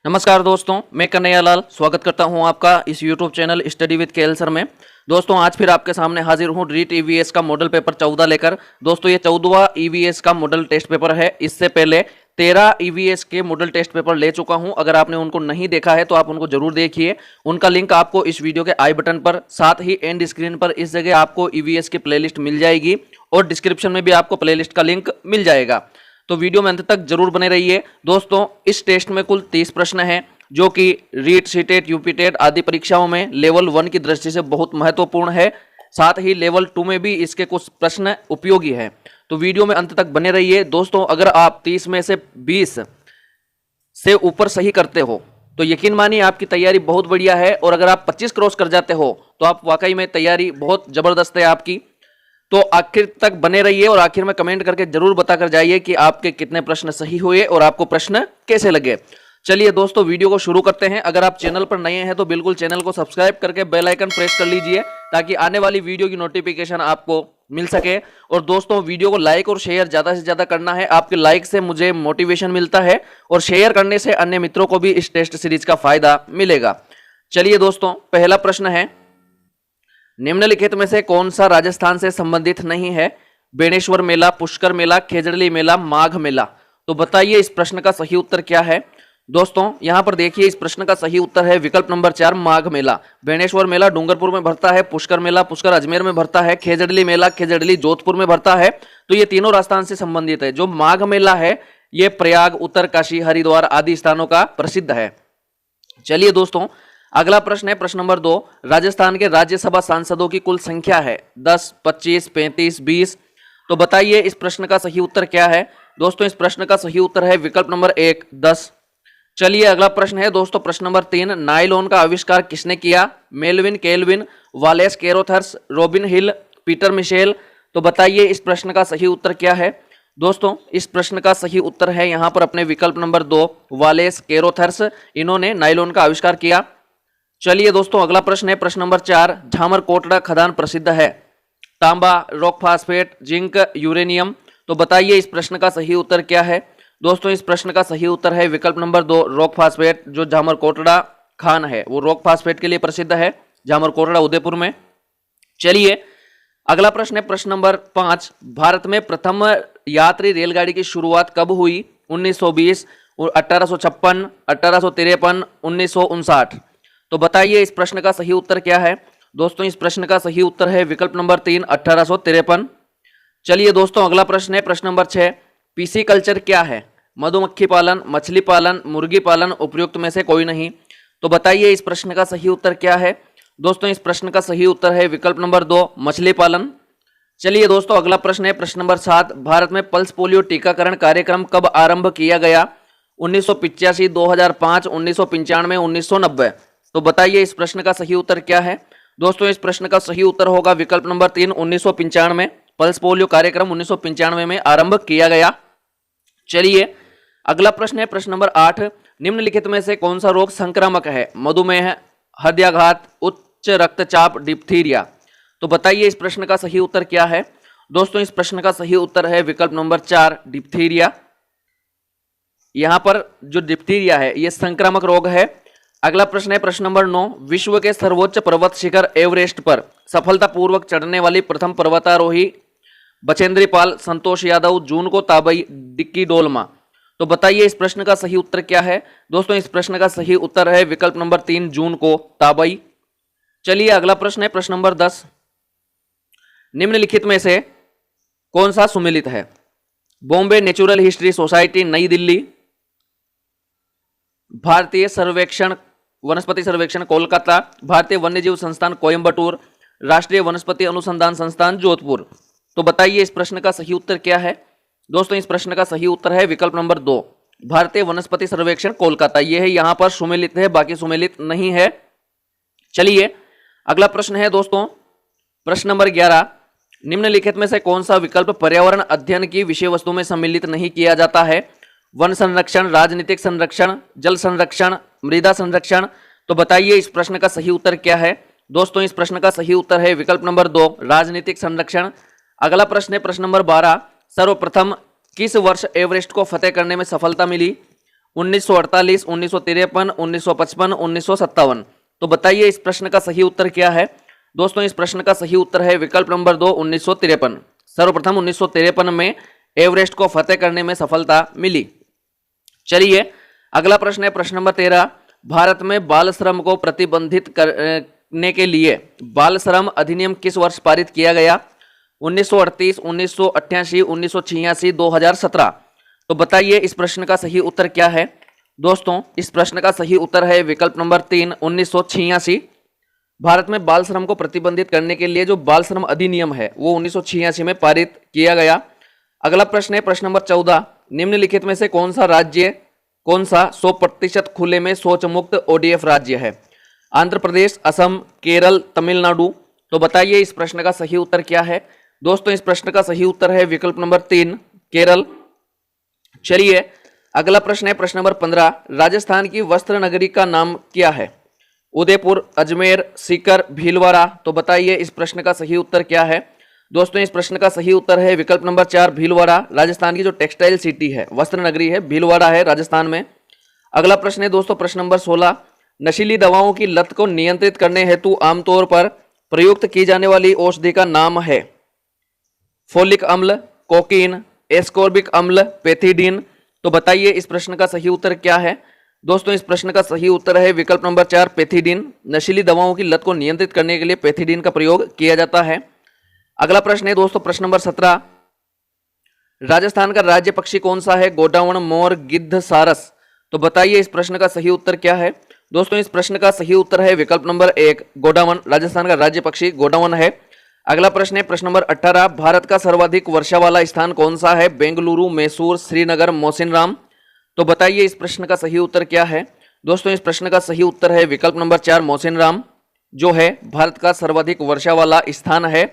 नमस्कार दोस्तों, मैं कन्हैया लाल स्वागत करता हूं आपका इस YouTube channel study with KL sir में। दोस्तों आज फिर आपके सामने हाजिर हूं रीट ईवीएस का मॉडल पेपर 14 लेकर। दोस्तों ये 14वां ईवीएस का मॉडल टेस्ट पेपर है। इससे पहले 13 ईवीएस के मॉडल टेस्ट पेपर ले चुका हूं। अगर आपने उनको नहीं देखा है तो आप उनको जरूर देखिए। उनका लिंक आपको इस वीडियो के आई बटन पर, साथ ही एंड स्क्रीन पर इस जगह आपको ईवीएस की प्लेलिस्ट मिल जाएगी और डिस्क्रिप्शन में भी आपको प्लेलिस्ट का लिंक मिल जाएगा। तो वीडियो में अंत तक जरूर बने रहिए। दोस्तों इस टेस्ट में कुल 30 प्रश्न हैं जो कि रीट, सीटेट, यूपीटेट आदि परीक्षाओं में लेवल 1 की दृष्टि से बहुत महत्वपूर्ण है। साथ ही लेवल 2 में भी इसके कुछ प्रश्न उपयोगी है। तो वीडियो में अंत तक बने रहिए। दोस्तों अगर आप 30 में से 20 से ऊपर सही करते हो तो यकीन मानिए आपकी तैयारी बहुत बढ़िया है, और अगर आप 25 क्रॉस कर जाते हो तो आप वाकई में तैयारी बहुत जबरदस्त है आपकी। तो आखिर तक बने रहिए और आखिर में कमेंट करके जरूर बताकर जाइए कि आपके कितने प्रश्न सही हुए और आपको प्रश्न कैसे लगे। चलिए दोस्तों वीडियो को शुरू करते हैं। अगर आप चैनल पर नए हैं तो बिल्कुल चैनल को सब्सक्राइब करके बेल आइकन प्रेस कर लीजिए ताकि आने वाली वीडियो की नोटिफिकेशन आपको मिल सके। और दोस्तों वीडियो को लाइक और शेयर ज्यादा से ज्यादा करना है। आपके लाइक से मुझे मोटिवेशन मिलता है और शेयर करने से अन्य मित्रों को भी इस टेस्ट सीरीज का फायदा मिलेगा। चलिए दोस्तों पहला प्रश्न है, निम्नलिखित में से कौन सा राजस्थान से संबंधित नहीं है? बेणेश्वर मेला, पुष्कर मेला, खेजड़ली मेला, माघ मेला। तो बताइए इस प्रश्न का सही उत्तर क्या है। दोस्तों यहां पर देखिए इस प्रश्न का सही उत्तर है विकल्प नंबर 4 माघ मेला। बेणेश्वर मेला डूंगरपुर में भरता है, पुष्कर मेला पुष्कर अजमेर में भरता है, खेजड़ली मेला खेजड़ली जोधपुर में भरता है। तो ये तीनों राजस्थान से संबंधित है। जो माघ मेला है ये प्रयाग, उत्तरकाशी, हरिद्वार आदि स्थानों का प्रसिद्ध है। चलिए दोस्तों अगला प्रश्न है प्रश्न नंबर 2, राजस्थान के राज्यसभा सांसदों की कुल संख्या है 10, 25, 35, 20। तो बताइए इस प्रश्न का सही उत्तर क्या है। दोस्तों इस प्रश्न का सही उत्तर है विकल्प नंबर 1, 10। चलिए अगला प्रश्न है दोस्तों प्रश्न नंबर 3, नायलॉन का आविष्कार किसने किया? मेल्विन केल्विन, वालेस कैरोथर्स, रॉबिन हिल, पीटर मिशेल। तो बताइए इस प्रश्न का सही उत्तर क्या है। दोस्तों इस प्रश्न का सही उत्तर है यहां पर अपने विकल्प नंबर 2 वालेस कैरोथर्स। इन्होंने नायलॉन का आविष्कार किया। चलिए दोस्तों अगला प्रश्न है प्रश्न नंबर 4, झामर कोटड़ा खदान प्रसिद्ध है? तांबा, रॉक फास्फेट, जिंक, यूरेनियम। तो बताइए इस प्रश्न का सही उत्तर क्या है। दोस्तों इस प्रश्न का सही उत्तर है विकल्प नंबर 2 रॉक फास्फेट। जो झामर कोटड़ा खान है वो रॉक फास्फेट के लिए प्रसिद्ध है, झामर कोटड़ा उदयपुर में। चलिए अगला प्रश्न है प्रश्न नंबर 5, भारत में प्रथम यात्री रेलगाड़ी की शुरुआत कब हुई? 1920, 1856, 1853, 1959। तो बताइए इस प्रश्न का सही उत्तर क्या है। दोस्तों इस प्रश्न का सही उत्तर है विकल्प नंबर 3 1853। चलिए दोस्तों अगला प्रश्न है प्रश्न नंबर 6, पीसी कल्चर क्या है? मधुमक्खी पालन, मछली पालन, मुर्गी पालन, उपयुक्त में से कोई नहीं। तो बताइए इस प्रश्न का सही उत्तर क्या है। दोस्तों इस प्रश्न का सही उत्तर है विकल्प नंबर 2 मछली पालन। चलिए दोस्तों अगला प्रश्न है प्रश्न नंबर 7, भारत में पल्स पोलियो टीकाकरण कार्यक्रम कब आरंभ किया गया? 1985, 2005, 1995, 1990। तो बताइए इस प्रश्न का सही उत्तर क्या है। दोस्तों इस प्रश्न का सही उत्तर होगा विकल्प नंबर 3 1995। पल्स पोलियो कार्यक्रम 1995 में आरंभ किया गया। चलिए अगला प्रश्न है प्रश्न नंबर 8, निम्नलिखित में से कौन सा रोग संक्रामक है? मधुमेह, हृदयाघात, उच्च रक्तचाप, डिप्थीरिया। तो बताइए इस प्रश्न का सही उत्तर क्या है। दोस्तों इस प्रश्न का सही उत्तर है विकल्प नंबर 4 डिप्थीरिया। यहां पर जो डिप्थीरिया है यह संक्रामक रोग है। अगला प्रश्न है प्रश्न नंबर 9, विश्व के सर्वोच्च पर्वत शिखर एवरेस्ट पर सफलतापूर्वक चढ़ने वाली प्रथम पर्वतारोही? बचेंद्री पाल, संतोष यादव, जून को ताबई, डिक्की डोलमा। तो बताइए इस प्रश्न का सही उत्तर क्या है। दोस्तों इस प्रश्न का सही उत्तर है विकल्प नंबर 3 जून को ताबई। चलिए अगला प्रश्न है प्रश्न नंबर 10, निम्नलिखित में से कौन सा सुमेलित है? बॉम्बे नेचुरल हिस्ट्री सोसाइटी नई दिल्ली, भारतीय सर्वेक्षण वनस्पति सर्वेक्षण कोलकाता, भारतीय वन्यजीव संस्थान कोयंबटूर, राष्ट्रीय वनस्पति अनुसंधान संस्थान जोधपुर। तो बताइए इस प्रश्न का सही उत्तर क्या है। दोस्तों इस प्रश्न का सही उत्तर है विकल्प नंबर 2 भारतीय वनस्पति सर्वेक्षण कोलकाता। यह है यहां पर सुमेलित है, बाकी सुमेलित नहीं है। चलिए अगला प्रश्न है दोस्तों प्रश्न नंबर 11, निम्नलिखित में से कौन सा विकल्प पर्यावरण अध्ययन की विषय वस्तु में सम्मिलित नहीं किया जाता है? वन संरक्षण, राजनीतिक संरक्षण, जल संरक्षण, मृदा संरक्षण। तो बताइए इस प्रश्न का सही उत्तर क्या है। दोस्तों इस प्रश्न का सही उत्तर है विकल्प नंबर 2 राजनीतिक संरक्षण। अगला प्रश्न है प्रश्न नंबर 12, सर्वप्रथम किस वर्ष एवरेस्ट को फतेह करने में सफलता मिली? 1948, 1953, 1955, 1957। तो बताइए इस प्रश्न का सही उत्तर क्या है। दोस्तों इस प्रश्न का सही उत्तर है विकल्प नंबर 2, 1953। सर्वप्रथम 1953 में एवरेस्ट को फतेह करने में सफलता मिली। चलिए अगला प्रश्न है प्रश्न नंबर 13। भारत में बाल श्रम को प्रतिबंधित करने के लिए बाल श्रम अधिनियम किस वर्ष पारित किया गया। 1938, 1988, 1986, 2017। तो बताइए इस प्रश्न का सही उत्तर क्या है। दोस्तों इस प्रश्न का सही उत्तर है विकल्प नंबर 3, 1986। भारत में बाल श्रम को प्रतिबंधित करने के लिए जो बाल श्रम अधिनियम है वो 1986 में पारित किया गया। अगला प्रश्न है प्रश्न नंबर 14। निम्नलिखित में से कौन सा 100% खुले में शौच मुक्त ODF राज्य है। आंध्र प्रदेश, असम, केरल, तमिलनाडु। तो बताइए इस प्रश्न का सही उत्तर क्या है। दोस्तों इस प्रश्न का सही उत्तर है विकल्प नंबर 3, केरल। चलिए अगला प्रश्न है प्रश्न नंबर 15। राजस्थान की वस्त्र नगरी का नाम क्या है। उदयपुर, अजमेर, सीकर, भीलवाड़ा। तो बताइए इस प्रश्न का सही उत्तर क्या है। दोस्तों इस प्रश्न का सही उत्तर है विकल्प नंबर 4, भीलवाड़ा। राजस्थान की जो टेक्सटाइल सिटी है, वस्त्र नगरी है, भीलवाड़ा है राजस्थान में। अगला प्रश्न है दोस्तों प्रश्न नंबर 16। नशीली दवाओं की लत को नियंत्रित करने हेतु आमतौर पर प्रयुक्त की जाने वाली औषधि का नाम है। फोलिक अम्ल, कोकीन, एस्कॉर्बिक अम्ल, पेथिडीन। तो बताइए इस प्रश्न का सही उत्तर क्या है। दोस्तों इस प्रश्न का सही उत्तर है विकल्प नंबर 4, पेथिडीन। नशीली दवाओं की लत को नियंत्रित करने के लिए पेथिडीन का प्रयोग किया जाता है। अगला प्रश्न है दोस्तों प्रश्न नंबर 17। राजस्थान का राज्य पक्षी कौन सा है। गोडावण, मोर, गिद्ध, सारस। तो बताइए इस प्रश्न का सही उत्तर क्या है। दोस्तों इस प्रश्न का सही उत्तर है विकल्प नंबर 1, गोडावण। राजस्थान का राज्य पक्षी गोडावण है। अगला प्रश्न है प्रश्न नंबर 18। भारत का सर्वाधिक वर्षा वाला स्थान कौन सा है। बेंगलुरु, मैसूर, श्रीनगर, मौसिनराम। तो बताइए इस प्रश्न का सही उत्तर क्या है। दोस्तों इस प्रश्न का सही उत्तर है विकल्प नंबर 4, मौसिनराम, जो है भारत का सर्वाधिक वर्षा वाला स्थान है।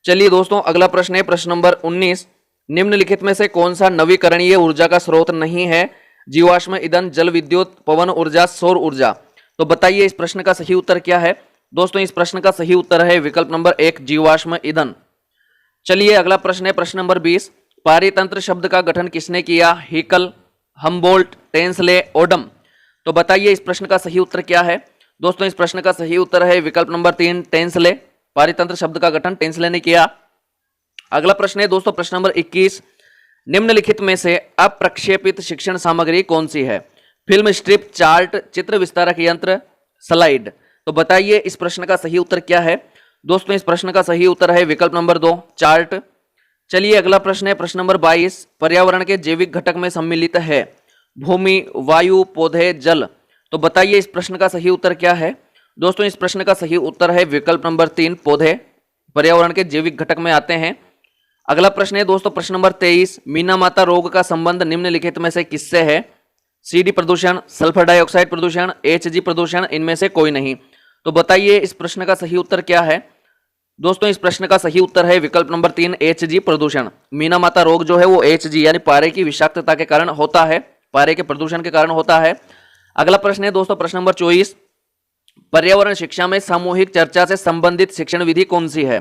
चलिए दोस्तों अगला प्रश्न है प्रश्न नंबर 19। निम्नलिखित में से कौन सा नवीकरणीय ऊर्जा का स्रोत नहीं है। जीवाश्म ईंधन, जल विद्युत, पवन ऊर्जा, सौर ऊर्जा। तो बताइए इस प्रश्न का सही उत्तर क्या है। दोस्तों इस प्रश्न का सही उत्तर है विकल्प नंबर 1, जीवाश्म ईंधन। चलिए अगला प्रश्न है प्रश्न नंबर 20। पारितंत्र शब्द का गठन किसने किया। Haeckel, Humboldt, Tansley, Odum. तो बताइए इस प्रश्न का सही उत्तर क्या है। दोस्तों इस प्रश्न का सही उत्तर है विकल्प नंबर 3, टेंसले। पारितंत्र शब्द का गठन टेंसले ने किया। अगला प्रश्न है दोस्तों प्रश्न नंबर 21। निम्नलिखित में से अप्रक्षेपित शिक्षण सामग्री कौन सी है। फिल्म स्ट्रिप, चार्ट, चित्र विस्तारक यंत्र, स्लाइड। तो बताइए इस प्रश्न का सही उत्तर क्या है। दोस्तों इस प्रश्न का सही उत्तर है विकल्प नंबर 2, चार्ट। चलिए अगला प्रश्न है प्रश्न नंबर 22। पर्यावरण के जैविक घटक में सम्मिलित है भूमि, वायु, पौधे, जल। तो बताइए इस प्रश्न का सही उत्तर क्या है। दोस्तों इस प्रश्न का सही उत्तर है विकल्प नंबर 3, पौधे पर्यावरण के जैविक घटक में आते हैं। अगला प्रश्न है दोस्तों प्रश्न नंबर 23। मीना माता रोग का संबंध निम्नलिखित में से किससे है। सीडी प्रदूषण, सल्फर डाइऑक्साइड प्रदूषण, एचजी प्रदूषण, इनमें से कोई नहीं। तो बताइए इस प्रश्न का सही उत्तर क्या है। दोस्तों इस प्रश्न का सही उत्तर है विकल्प नंबर 3, एचजी प्रदूषण। मीना माता रोग जो है वो एचजी यानी पारे की विषाक्तता के कारण होता है, पारे के प्रदूषण के कारण होता है। अगला प्रश्न है दोस्तों प्रश्न नंबर 24। पर्यावरण शिक्षा में सामूहिक चर्चा से संबंधित शिक्षण विधि कौन सी है।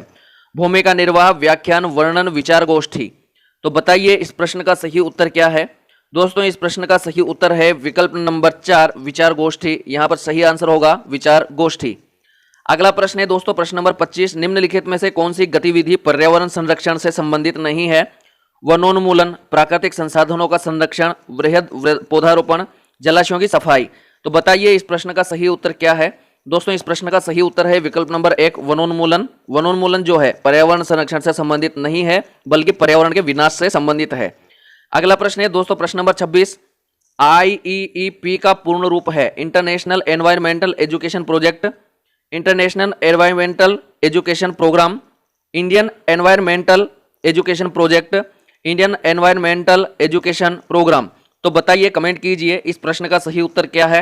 भूमिका निर्वाह, व्याख्यान, वर्णन, विचार गोष्ठी। तो बताइए इस प्रश्न का सही उत्तर क्या है। दोस्तों इस प्रश्न का सही उत्तर है विकल्प नंबर 4, विचार गोष्ठी। यहां पर सही आंसर होगा विचार गोष्ठी। अगला प्रश्न है दोस्तों प्रश्न नंबर 25। निम्नलिखित में से कौन सी गतिविधि पर्यावरण संरक्षण से संबंधित नहीं है। वनोन्मूलन, प्राकृतिक संसाधनों का संरक्षण, वृहद पौधारोपण, जलाशयों की सफाई। तो बताइए इस प्रश्न का सही उत्तर क्या है। दोस्तों इस प्रश्न का सही उत्तर है विकल्प नंबर 1, वनोन्मूलन। वनोन्मूलन जो है पर्यावरण संरक्षण से संबंधित नहीं है बल्कि पर्यावरण के विनाश से संबंधित है। अगला प्रश्न है दोस्तों प्रश्न नंबर 26। IEEP का पूर्ण रूप है international environmental education project, international environmental education program, Indian environmental education project, Indian environmental education program. तो बताइए कमेंट कीजिए इस प्रश्न का सही उत्तर क्या है।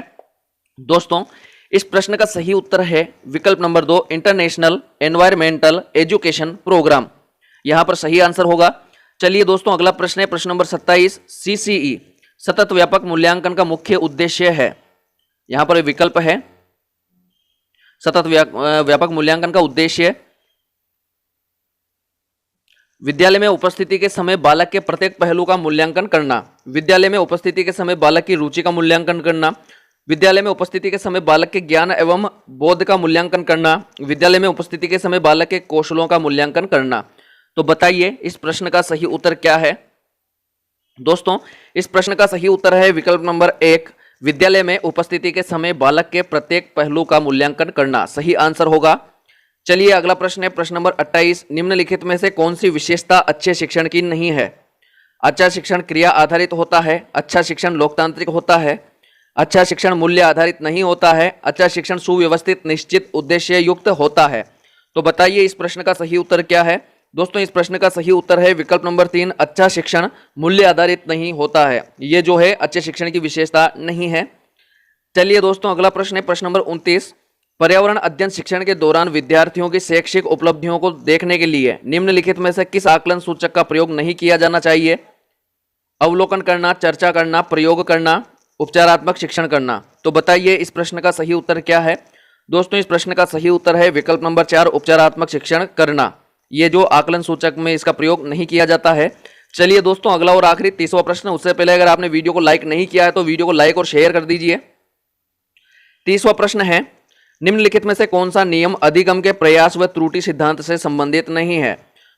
दोस्तों इस प्रश्न का सही उत्तर है विकल्प number 2, international environmental education program. यहां पर सही आंसर होगा। चलिए दोस्तों अगला प्रश्न है प्रश्न नंबर 27। CCE सतत व्यापक मूल्यांकन का मुख्य उद्देश्य है। यहां पर विकल्प है सतत व्यापक मूल्यांकन का उद्देश्य विद्यालय में उपस्थिति के समय बालक के प्रत्येक पहलू का मूल्यांकन करना। विद्यालय में उपस्थिति के समय बालक की रुचि का मूल्यांकन करना। विद्यालय में उपस्थिति के समय बालक के ज्ञान एवं बोध का मूल्यांकन करना। विद्यालय में उपस्थिति के समय बालक के कौशलों का मूल्यांकन करना। तो बताइए इस प्रश्न का सही उत्तर क्या है। दोस्तों इस प्रश्न का सही उत्तर है विकल्प नंबर 1, विद्यालय में उपस्थिति के समय बालक के प्रत्येक पहलू का मूल्यांकन करना सही आंसर होगा। चलिए अगला प्रश्न है प्रश्न नंबर 28, निम्नलिखित में से कौन सी विशेषता अच्छे शिक्षण की नहीं है। अच्छा शिक्षण क्रिया आधारित होता है, अच्छा शिक्षण लोकतांत्रिक होता है, अच्छा शिक्षण मूल्य आधारित नहीं होता है, अच्छा शिक्षण सुव्यवस्थित निश्चित उद्देश्य युक्त होता है। तो बताइए इस प्रश्न का सही उत्तर क्या है। दोस्तों इस प्रश्न का सही उत्तर है विकल्प नंबर 3, अच्छा शिक्षण मूल्य आधारित नहीं होता है। ये जो है अच्छे शिक्षण की विशेषता नहीं है। चलिए दोस्तों अगला प्रश्न है प्रश्न नंबर 29, पर्यावरण अध्ययन शिक्षण के दौरान विद्यार्थियों की शैक्षिक उपलब्धियों को देखने के लिए निम्नलिखित में से किस आकलन सूचक का प्रयोग नहीं किया जाना चाहिए। अवलोकन करना, चर्चा करना, प्रयोग करना, उपचारात्मक शिक्षण करना। तो बताइए इस प्रश्न का सही उत्तर क्या है। दोस्तों इस प्रश्न का सही उत्तर है विकल्प नंबर 4, उपचारात्मक शिक्षण करना। ये जो आकलन सूचक में इसका प्रयोग नहीं किया जाता है। चलिए दोस्तों अगला और आखिरी 30वां प्रश्न, उससे पहले अगर आपने वीडियो को लाइक नहीं किया है तो वीडियो को लाइक और शेयर कर दीजिए। 30वां प्रश्न है, निम्नलिखित में से कौन सा नियम अधिगम के प्रयास व त्रुटि सिद्धांत से संबंधित नहीं है।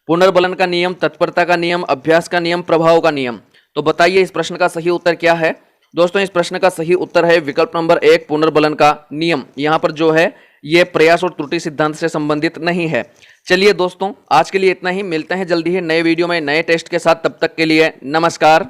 पुनर्बलन का नियम, तत्परता का नियम, अभ्यास का नियम, प्रभाव का नियम। तो बताइए इस प्रश्न का सही उत्तर क्या है। दोस्तों इस प्रश्न का सही उत्तर है विकल्प नंबर 1, पुनर्बलन का नियम। यहाँ पर जो है ये प्रयास और त्रुटि सिद्धांत से संबंधित नहीं है। चलिए दोस्तों आज के लिए इतना ही, मिलते हैं जल्दी ही नए वीडियो में नए टेस्ट के साथ। तब तक के लिए नमस्कार।